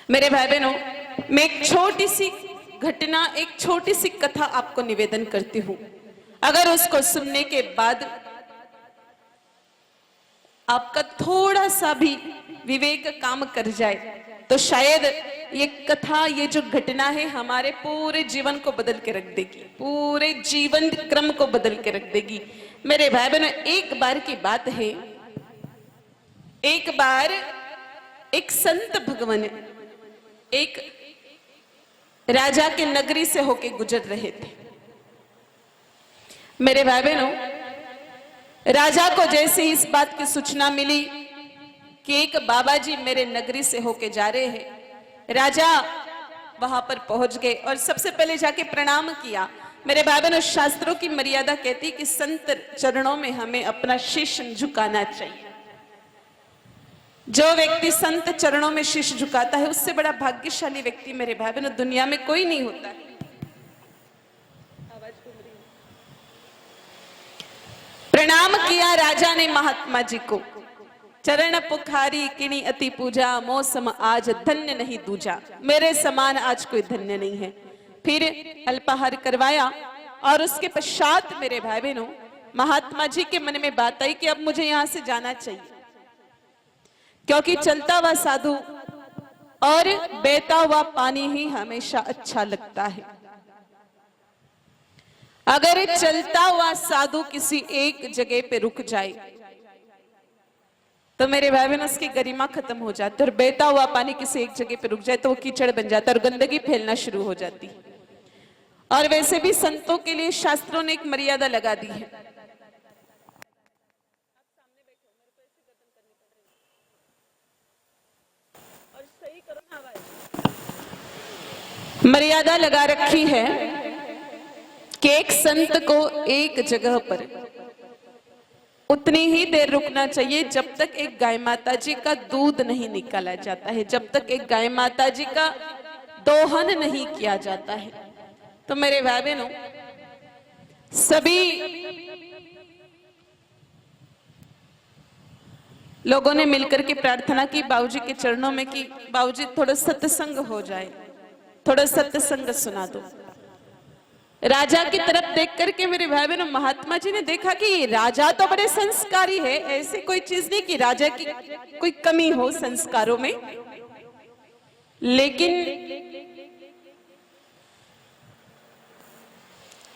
मेरे भाई बहनों, मैं एक छोटी सी घटना, एक छोटी सी कथा आपको निवेदन करती हूं। अगर उसको सुनने के बाद आपका थोड़ा सा भी विवेक काम कर जाए तो शायद ये कथा, ये जो घटना है, हमारे पूरे जीवन को बदल के रख देगी, पूरे जीवन क्रम को बदल के रख देगी। मेरे भाई बहनों, एक बार की बात है, एक बार एक संत भगवान एक राजा के नगरी से होके गुजर रहे थे। मेरे भाई बहनों, राजा को जैसे इस बात की सूचना मिली कि एक बाबा जी मेरे नगरी से होके जा रहे हैं, राजा वहां पर पहुंच गए और सबसे पहले जाके प्रणाम किया। मेरे भाई बहनों, शास्त्रों की मर्यादा कहती कि संत चरणों में हमें अपना शीश झुकाना चाहिए। जो व्यक्ति संत चरणों में शीश झुकाता है, उससे बड़ा भाग्यशाली व्यक्ति मेरे भाई बहनों दुनिया में कोई नहीं होता है। प्रणाम किया राजा ने महात्मा जी को, चरण पुखारी किणी अति पूजा, मौसम आज धन्य नहीं दूजा। मेरे समान आज कोई धन्य नहीं है। फिर अल्पाहार करवाया और उसके पश्चात मेरे भाई बहनों, महात्मा जी के मन में बात आई कि अब मुझे यहां से जाना चाहिए, क्योंकि चलता हुआ साधु और बहता हुआ पानी ही हमेशा अच्छा लगता है। अगर चलता हुआ साधु किसी एक जगह पे रुक जाए तो मेरे भाई बहन उसकी गरिमा खत्म हो जाती है, और बहता हुआ पानी किसी एक जगह पे रुक जाए तो वो कीचड़ बन जाता है और गंदगी फैलना शुरू हो जाती है। और वैसे भी संतों के लिए शास्त्रों ने एक मर्यादा लगा दी है। मर्यादा लगा रखी है कि एक संत को एक जगह पर उतनी ही देर रुकना चाहिए जब तक एक गाय माता जी का दूध नहीं निकाला जाता है, जब तक एक गाय माता जी का दोहन नहीं किया जाता है। तो मेरे भाई बहनों, सभी लोगों ने मिलकर के प्रार्थना की बाबूजी के चरणों में कि बाबूजी थोड़ा सत्संग हो जाए, थोड़ा सत्संग सुना दो। राजा की तरफ देख करके मेरे भाई बहनों, महात्मा जी ने देखा कि राजा to बड़े संस्कारी है, ऐसी कोई चीज नहीं कि राजा की कोई कमी हो संस्कारों में, लेकिन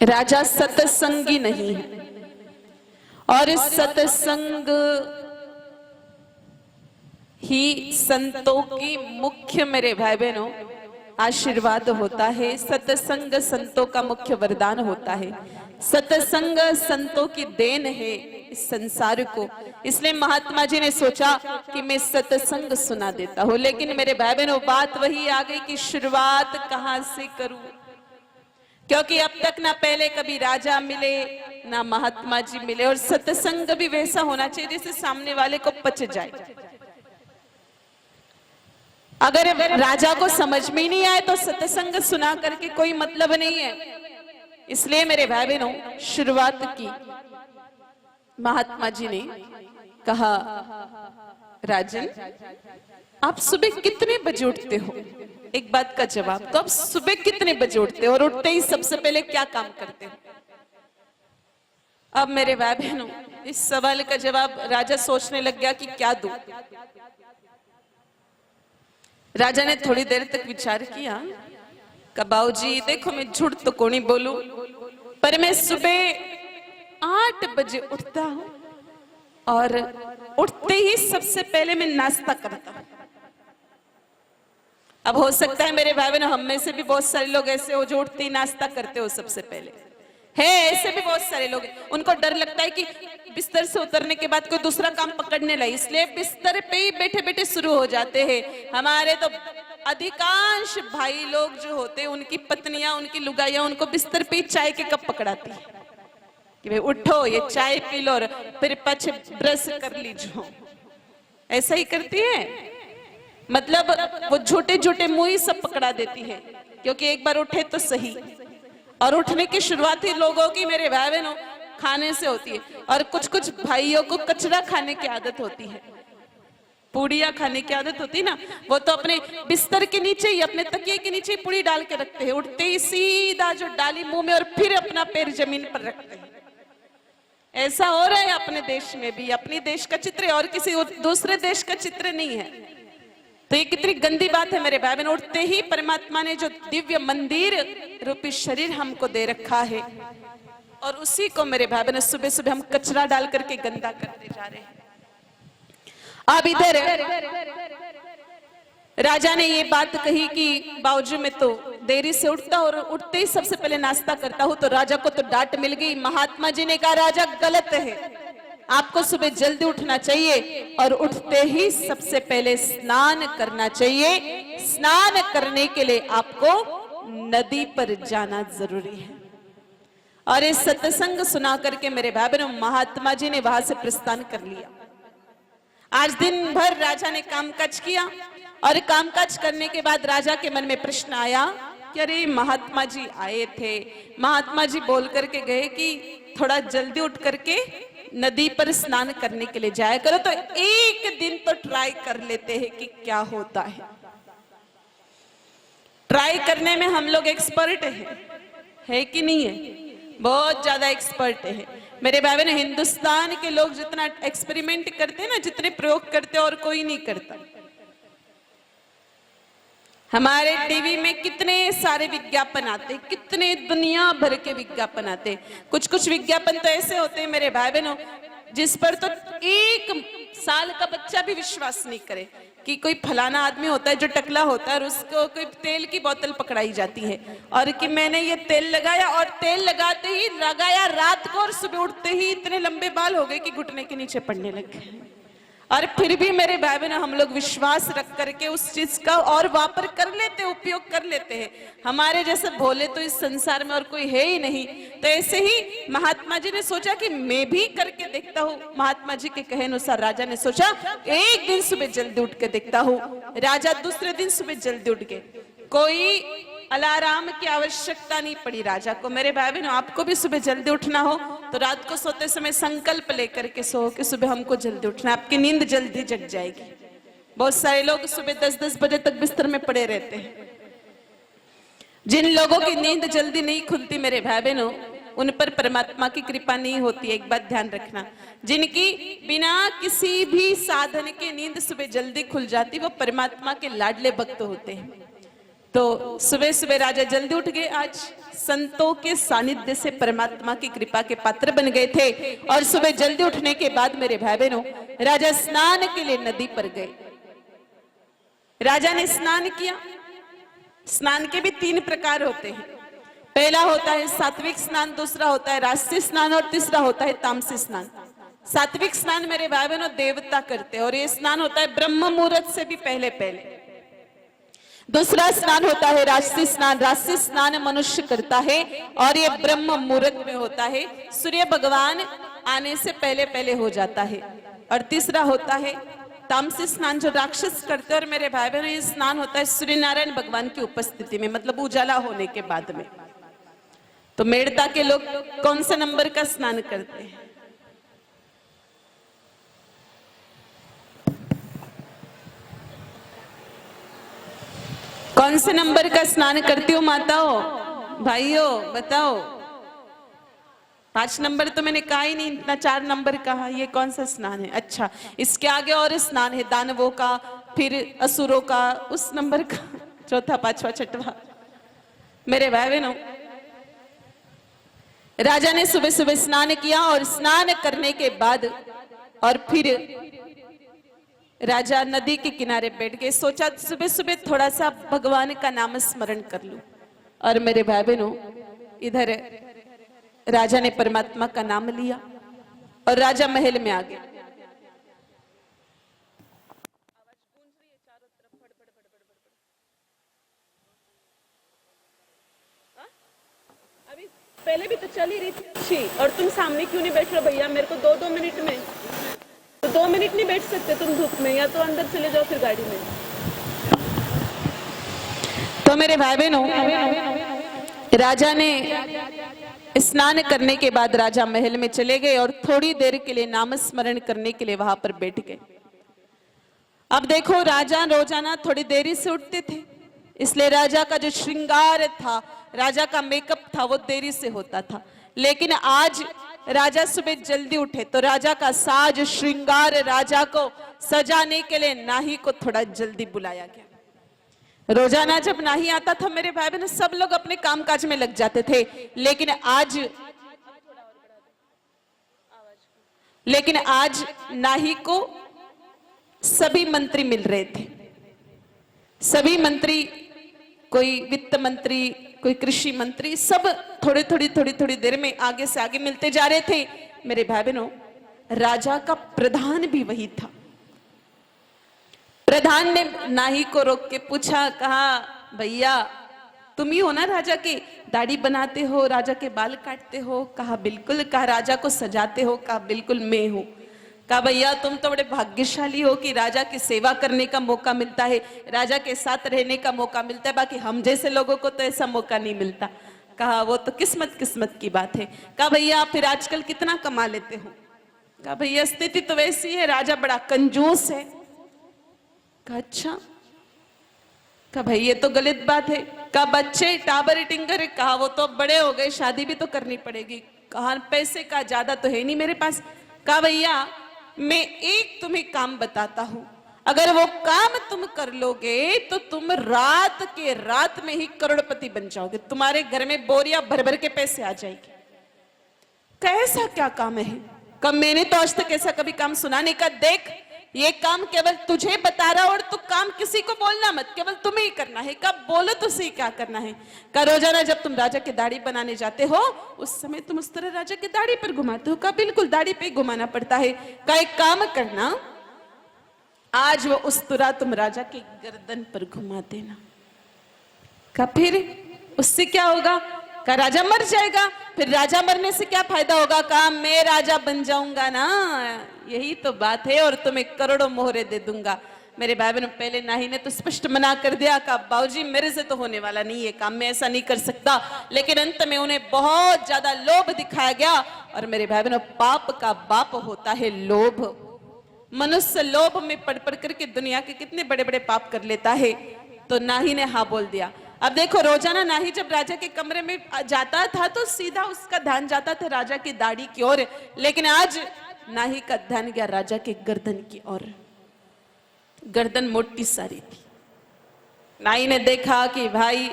राजा सत्संगी नहीं है। और सत्संग ही संतों की मुख्य मेरे भाई बहनों आशीर्वाद होता है। सत्संग संतों का मुख्य वरदान होता है। सत्संग संतों की देन है इस संसार को। इसलिए महात्मा जी ने सोचा कि मैं सत्संग सुना देता हूं। लेकिन मेरे भाई बहनों, बात वही आ गई कि शुरुआत कहां से करूं, क्योंकि अब तक ना पहले कभी राजा मिले ना महात्मा जी मिले, और सत्संग भी वैसा होना चाहिए जैसे सामने वाले को पच जाए। अगर राजा को समझ में नहीं आए तो सत्संग सुना करके कोई मतलब नहीं है। इसलिए मेरे भाई बहनों, शुरुआत की महात्मा जी ने कहा, राजन आप सुबह कितने बजे उठते हो? एक बात का जवाब, तो आप सुबह कितने बजे उठते हो और उठते ही सबसे पहले क्या काम करते हो? अब मेरे भाई बहनों, इस सवाल का जवाब राजा सोचने लग गया कि क्या दूं। राजा ने थोड़ी देर तक विचार किया, कहा बाबूजी देखो, मैं झूठ तो को नहीं बोलूं, पर मैं सुबह 8 बजे उठता हूं और उठते ही सबसे पहले मैं नाश्ता करता हूं। अब हो सकता है मेरे भाई बहनों, हम में से भी बहुत सारे लोग ऐसे हो जो उठते ही नाश्ता करते हो सबसे पहले है। ऐसे भी बहुत सारे लोग, उनको डर लगता है कि बिस्तर से उतरने के बाद कोई दूसरा काम पकड़ने लगे, इसलिए बिस्तर पे ही बैठे बैठे शुरू हो जाते हैं। हमारे तो अधिकांश भाई लोग जो होते हैं, उनकी पत्नियां, उनकी लुगाइयां उनको बिस्तर पे ही चाय के कप पकड़ाती है कि भाई उठो, ये चाय पी लो और फिर पीछे ब्रश कर लीजिए। ऐसा ही करती है, मतलब वो झूठे झूठे मुंह ही सब पकड़ा देती है, क्योंकि एक बार उठे तो सही। और उठने की शुरुआत ही लोगों की मेरे भाई बहनों खाने से होती है, और कुछ कुछ भाइयों को कचरा खाने की आदत होती है। पूड़ियाँ खाने की आदत होती ना, वो तो अपने बिस्तर के नीचे ही, अपने तकिए के नीचे ही पूड़ी डाल के रखते हैं, उठते ही सीधा जो डाली मुंह में और फिर अपना पैर जमीन पर रखते हैं। ऐसा हो रहा है अपने देश में भी, अपनी देश का चित्र है और किसी दूसरे देश का चित्र नहीं है। तो ये कितनी गंदी बात है मेरे भाई बहन। उठते ही परमात्मा ने जो दिव्य मंदिर रूपी शरीर हमको दे रखा है और उसी को मेरे भाई बहन सुबह सुबह हम कचरा डाल करके गंदा करते जा रहे हैं। अब इधर राजा ने ये बात कही कि बावजू में तो देरी से उठता और उठते ही सबसे पहले नाश्ता करता हूं, तो राजा को तो डांट मिल गई। महात्मा जी ने कहा राजा गलत है, आपको सुबह जल्दी उठना चाहिए और उठते ही सबसे पहले स्नान करना चाहिए। स्नान करने के लिए आपको नदी पर जाना जरूरी है। और इस सत्संग सुना करके मेरे भाई बहनों महात्मा जी ने वहां से प्रस्थान कर लिया। आज दिन भर राजा ने कामकाज किया और कामकाज करने के बाद राजा के मन में प्रश्न आया कि अरे महात्मा जी आए थे, महात्मा जी बोल करके गए कि थोड़ा जल्दी उठ करके नदी पर स्नान करने के लिए जाया करो, तो एक दिन तो ट्राई कर लेते हैं कि क्या होता है। ट्राई करने में हम लोग एक्सपर्ट है कि नहीं है? बहुत ज्यादा एक्सपर्ट है मेरे भाई बहन। हिंदुस्तान के लोग जितना एक्सपेरिमेंट करते हैं ना, जितने प्रयोग करते हैं और कोई नहीं करता। हमारे टीवी में कितने सारे विज्ञापन आते, कितने दुनिया भर के विज्ञापन आते। कुछ कुछ विज्ञापन तो ऐसे होते हैं मेरे भाई बहनों जिस पर तो 1 साल का बच्चा भी विश्वास नहीं करे कि कोई फलाना आदमी होता है जो टकला होता है और उसको कोई तेल की बोतल पकड़ाई जाती है और कि मैंने ये तेल लगाया और तेल लगाते ही लगाया रात को और सुबह उठते ही इतने लंबे बाल हो गए कि घुटने के नीचे पड़ने लग गए। और फिर भी मेरे भाई बहन हम लोग विश्वास रख करके उस चीज का और वापर कर लेते, उपयोग कर लेते हैं। हमारे जैसे भोले तो इस संसार में और कोई है ही नहीं। तो ऐसे ही महात्मा जी ने सोचा कि मैं भी करके देखता हूँ। महात्मा जी के कहे अनुसार राजा ने सोचा एक दिन सुबह जल्दी उठ के देखता हूँ। राजा दूसरे दिन सुबह जल्दी उठ गए। कोई अलार्म की आवश्यकता नहीं पड़ी राजा को। मेरे भाई बहनों आपको भी सुबह जल्दी उठना हो तो रात को सोते समय संकल्प लेकर के सो कि सुबह हमको जल्दी उठना, आपकी नींद जल्दी जग जाएगी। बहुत सारे लोग सुबह 10-10 बजे तक बिस्तर में पड़े रहते हैं। जिन लोगों की नींद जल्दी नहीं खुलती मेरे भाई बहनों उन पर परमात्मा की कृपा नहीं होती। एक बात ध्यान रखना, जिनकी बिना किसी भी साधन के नींद सुबह जल्दी खुल जाती वो परमात्मा के लाडले भक्त होते हैं। तो सुबह सुबह राजा जल्दी उठ गए। आज संतों के सानिध्य से परमात्मा की कृपा के पात्र बन गए थे। और सुबह जल्दी उठने के बाद मेरे भाई बहनों राजा स्नान के लिए नदी पर गए। राजा ने स्नान किया। स्नान के भी 3 प्रकार होते हैं। पहला होता है सात्विक स्नान, दूसरा होता है राजसी स्नान और तीसरा होता है तामसी स्नान। सात्विक स्नान मेरे भाई बहनों देवता करते हैं और ये स्नान होता है ब्रह्म मुहूर्त से भी पहले। दूसरा स्नान होता है राजसी स्नान। राजसी स्नान मनुष्य करता है और ये ब्रह्म मुहूर्त में होता है, सूर्य भगवान आने से पहले हो जाता है। और तीसरा होता है तामसी स्नान जो राक्षस करते हैं। और मेरे भाई बहनों ये स्नान होता है सूर्य नारायण भगवान की उपस्थिति में, मतलब उजाला होने के बाद में। तो मेड़ता के लोग कौन से नंबर का स्नान करते हैं? कौन से नंबर का स्नान करती हो माताओं भाइयों बताओ? 5 नंबर तो मैंने कहा ही नहीं, इतना 4 नंबर कहा। ये कौन सा स्नान है? अच्छा, इसके आगे और स्नान है दानवों का, फिर असुरों का, उस नंबर का, चौथा, 5वां, 6वां। मेरे भाई बहनों राजा ने सुबह सुबह स्नान किया और स्नान करने के बाद और फिर राजा नदी के किनारे बैठ गए। सोचा सुबह सुबह थोड़ा सा भगवान का नाम स्मरण कर लूं। और मेरे भाई बहनों इधर राजा ने परमात्मा का नाम लिया और राजा महल में आ गया। अभी पहले भी तो चली रही थी और तुम सामने क्यों नहीं बैठ रहे भैया? मेरे को 2-2 मिनट में तो 2 मिनट नहीं बैठ सकते तुम धूप में, या तो अंदर चले जाओ फिर गाड़ी में। तो मेरे भाई बहनों राजा ने स्नान करने के बाद राजा महल में चले गए और थोड़ी देर के लिए नाम स्मरण करने के लिए वहां पर बैठ गए। अब देखो, राजा रोजाना थोड़ी देरी से उठते थे, इसलिए राजा का जो श्रृंगार था, राजा का मेकअप था, वो देरी से होता था। लेकिन आज राजा सुबह जल्दी उठे तो राजा का साज श्रृंगार, राजा को सजाने के लिए नाही को थोड़ा जल्दी बुलाया गया। रोजाना जब नाही आता था मेरे भाई बहन, सब लोग अपने कामकाज में लग जाते थे, लेकिन आज नाही को सभी मंत्री मिल रहे थे। सभी मंत्री, कोई वित्त मंत्री, कोई कृषि मंत्री, सब थोड़ी देर में आगे से आगे मिलते जा रहे थे। मेरे भाई बहनों, राजा का प्रधान भी वही था। प्रधान ने नाही को रोक के पूछा, कहा भैया तुम ही हो ना राजा की दाढ़ी बनाते हो, राजा के बाल काटते हो? कहा बिल्कुल। कहा राजा को सजाते हो? कहा बिल्कुल मैं हूं। कहा भैया तुम तो बड़े भाग्यशाली हो कि राजा की सेवा करने का मौका मिलता है, राजा के साथ रहने का मौका मिलता है, बाकी हम जैसे लोगों को तो ऐसा मौका नहीं मिलता। कहा वो तो किस्मत की बात है। कहा भैया फिर आजकल कितना कमा लेते हो? कहा भैया स्थिति तो वैसी है, राजा बड़ा कंजूस है। कहा अच्छा। कहा भाई ये तो गलत बात है। कहा बच्चे टाबर टिंगर है। कहा वो तो बड़े हो गए, शादी भी तो करनी पड़ेगी। कहा पैसे का ज्यादा तो है नहीं मेरे पास। कहा भैया मैं एक तुम्हें काम बताता हूं, अगर वो काम तुम कर लोगे तो तुम रात के रात में ही करोड़पति बन जाओगे, तुम्हारे घर में बोरिया भर भर के पैसे आ जाएंगे। कैसा क्या काम है? कब मैंने तो आज तक ऐसा कभी काम सुना नहीं। का देख ये काम केवल तुझे बता रहा, और तू काम किसी को बोलना मत, केवल तुम्हें ही करना है। कब बोलो तो सही क्या करना है। का रोजाना जब तुम राजा की दाढ़ी बनाने जाते हो उस समय तुम उस तरह राजा की दाढ़ी पर घुमाते हो? का बिल्कुल दाढ़ी पे घुमाना पड़ता है। का एक काम करना, आज वो उस तरह तुम राजा की गर्दन पर घुमा देना। का फिर उससे क्या होगा? का राजा मर जाएगा। फिर राजा मरने से क्या फायदा होगा? का मैं राजा बन जाऊंगा ना, यही तो बात है, और तुम्हें करोड़ों मोहरे दे दूंगा। मेरे भाई बहनों, पहले नाही ने तो स्पष्ट मना कर दिया, का बाबूजी मेरे से तो होने वाला नहीं है काम, मैं ऐसा नहीं कर सकता। लेकिन अंत में उन्हें बहुत ज्यादा लोभ दिखाया गया। और मेरे भाई बहनों, पाप का बाप होता है लोभ। मनुष्य लोभ में पड़ करके दुनिया के कितने बड़े बड़े पाप कर लेता है। तो नाही ने हाँ बोल दिया। अब देखो, रोजाना नाही जब राजा के कमरे में जाता था तो सीधा उसका ध्यान जाता था राजा की दाढ़ी की ओर, लेकिन आज नाही का ध्यान गया राजा के गर्दन की ओर। गर्दन मोटी सारी थी। नाही ने देखा कि भाई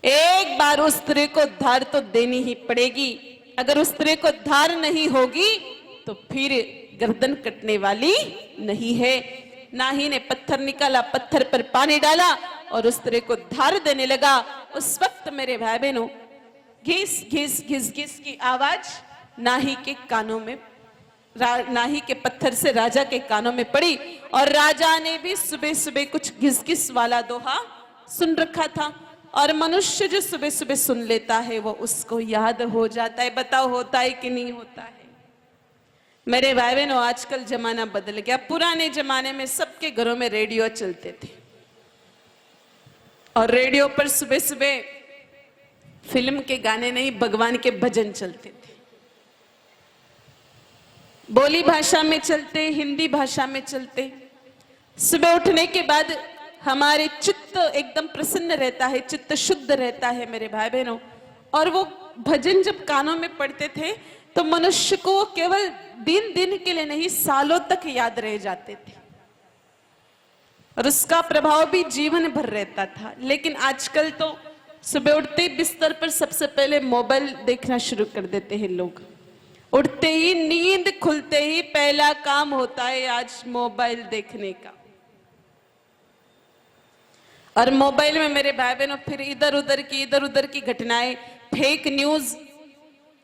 एक बार उस स्त्री को धार तो देनी ही पड़ेगी, अगर उस स्त्री को धार नहीं होगी तो फिर गर्दन कटने वाली नहीं है। नाही ने पत्थर निकाला, पत्थर पर पानी डाला और उस स्त्री को धार देने लगा। उस वक्त मेरे भाई बहनों, घिस घिस घिस घिस की आवाज नाही के कानों में, नाही के पत्थर से राजा के कानों में पड़ी। और राजा ने भी सुबह सुबह कुछ घिस घिस वाला दोहा सुन रखा था। और मनुष्य जो सुबह सुबह सुन लेता है वो उसको याद हो जाता है। बताओ होता है कि नहीं होता है? मेरे भाई बहनों, आजकल जमाना बदल गया। पुराने जमाने में सबके घरों में रेडियो चलते थे, और रेडियो पर सुबह सुबह फिल्म के गाने नहीं, भगवान के भजन चलते थे। बोली भाषा में चलते, हिंदी भाषा में चलते। सुबह उठने के बाद हमारे चित्त एकदम प्रसन्न रहता है, चित्त शुद्ध रहता है मेरे भाई बहनों। और वो भजन जब कानों में पड़ते थे तो मनुष्य को केवल दिन दिन के लिए नहीं, सालों तक याद रह जाते थे, और उसका प्रभाव भी जीवन भर रहता था। लेकिन आजकल तो सुबह उठते ही बिस्तर पर सबसे पहले मोबाइल देखना शुरू कर देते हैं लोग। उठते ही, नींद खुलते ही पहला काम होता है आज मोबाइल देखने का। और मोबाइल में मेरे भाई बहनों फिर इधर उधर की घटनाएं, फेक न्यूज,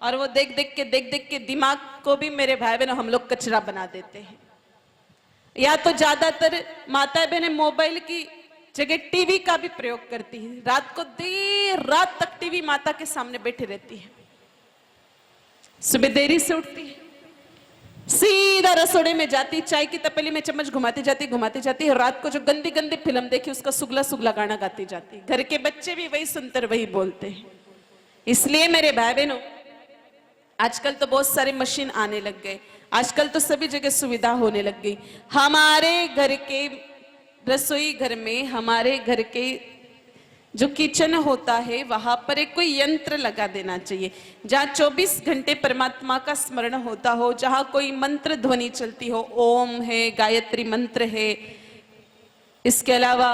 और वो देख देख के दिमाग को भी मेरे भाई बहनों हम लोग कचरा बना देते हैं। या तो ज्यादातर माता बहनें मोबाइल की जगह टीवी का भी प्रयोग करती है। रात को देर रात तक टीवी माता के सामने बैठी रहती है, सुबह देरी से उठती है, सीधा रसोड़े में जाती, चाय की तपेली में चम्मच घुमाती जाती है। रात को जो गंदी गंदी फिल्म देखी उसका सुगला सुगला गाना गाती जाती। घर के बच्चे भी वही सुनकर वही बोलते हैं। इसलिए मेरे भाई बहनों, आजकल तो बहुत सारे मशीन आने लग गए। आजकल तो सभी जगह सुविधा होने लग गई। हमारे घर के रसोई घर में, हमारे घर के जो किचन होता है वहां पर एक कोई यंत्र लगा देना चाहिए, जहां 24 घंटे परमात्मा का स्मरण होता हो, जहां कोई मंत्र ध्वनि चलती हो, ओम है, गायत्री मंत्र है, इसके अलावा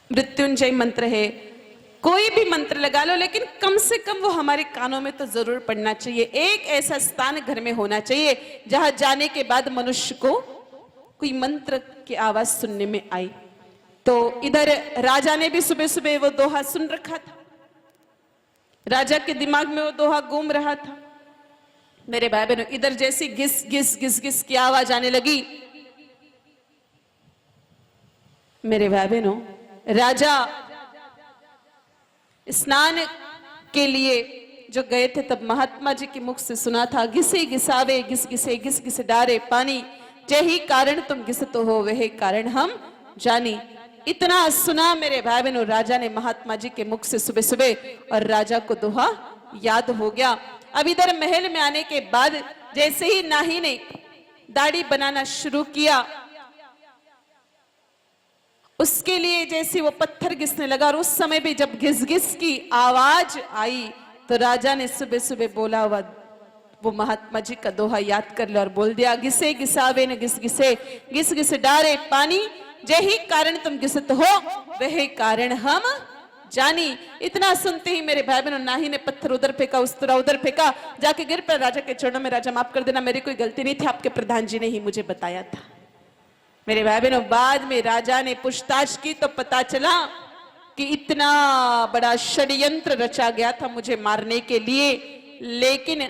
मृत्युंजय मंत्र है, कोई भी मंत्र लगा लो, लेकिन कम से कम वो हमारे कानों में तो जरूर पड़ना चाहिए। एक ऐसा स्थान घर में होना चाहिए जहां जाने के बाद मनुष्य को कोई मंत्र की आवाज सुनने में आई। तो इधर राजा ने भी सुबह सुबह वो दोहा सुन रखा था, राजा के दिमाग में वो दोहा घूम रहा था। मेरे भाई बहनों, इधर जैसी घिस घिस घिस घिस की आवाज आने लगी, मेरे भाई बहनों, राजा स्नान के लिए जो गए थे तब महात्मा जी के मुख से सुना था, घिसे घिसावे घिस घिसे घिस घिस डारे पानी, जही कारण तुम घिसत हो वही कारण हम जानी। इतना सुना मेरे भाई बहनों राजा ने महात्मा जी के मुख से सुबह सुबह, और राजा को दोहा याद हो गया। अब इधर महल में आने के बाद जैसे ही नाही ने दाढ़ी बनाना शुरू किया, उसके लिए जैसे वो पत्थर घिसने लगा, और उस समय भी जब घिस घिस की आवाज आई तो राजा ने सुबह सुबह बोला हुआ वो महात्मा जी का दोहा याद कर लिया और बोल दिया, घिसे घिसावे न घिस घिसे घिस घिस डारे पानी, जही कारण तुम घिसत हो वही कारण हम जानी। इतना सुनते ही मेरे भाई बहनों नाही ने पत्थर उधर फेंका, उस तरह उधर फेंका, जाके गिर पर राजा के चरणों में, राजा माफ कर देना, मेरी कोई गलती नहीं थी, आपके प्रधान जी ने ही मुझे बताया था। मेरे भाई बहनों, बाद में राजा ने पूछताछ की तो पता चला कि इतना बड़ा षड्यंत्र रचा गया था मुझे मारने के लिए, लेकिन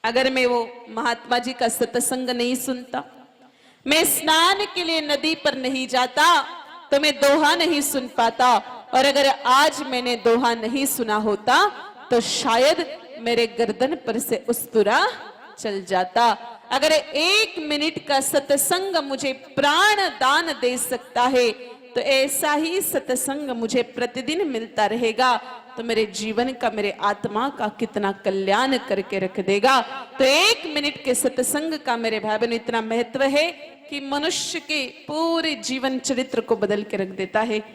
अगर मैं वो महात्मा जी का सत्संग नहीं सुनता, मैं स्नान के लिए नदी पर नहीं जाता, तो मैं दोहा नहीं सुन पाता, और अगर आज मैंने दोहा नहीं सुना होता तो शायद मेरे गर्दन पर से उस्तरा चल जाता। अगर 1 मिनट का सत्संग मुझे प्राण दान दे सकता है, तो ऐसा ही सत्संग मुझे प्रतिदिन मिलता रहेगा, तो मेरे जीवन का, मेरे आत्मा का कितना कल्याण करके रख देगा। तो 1 मिनट के सत्संग का मेरे भाई बहनों इतना महत्व है कि मनुष्य के पूरे जीवन चरित्र को बदल के रख देता है।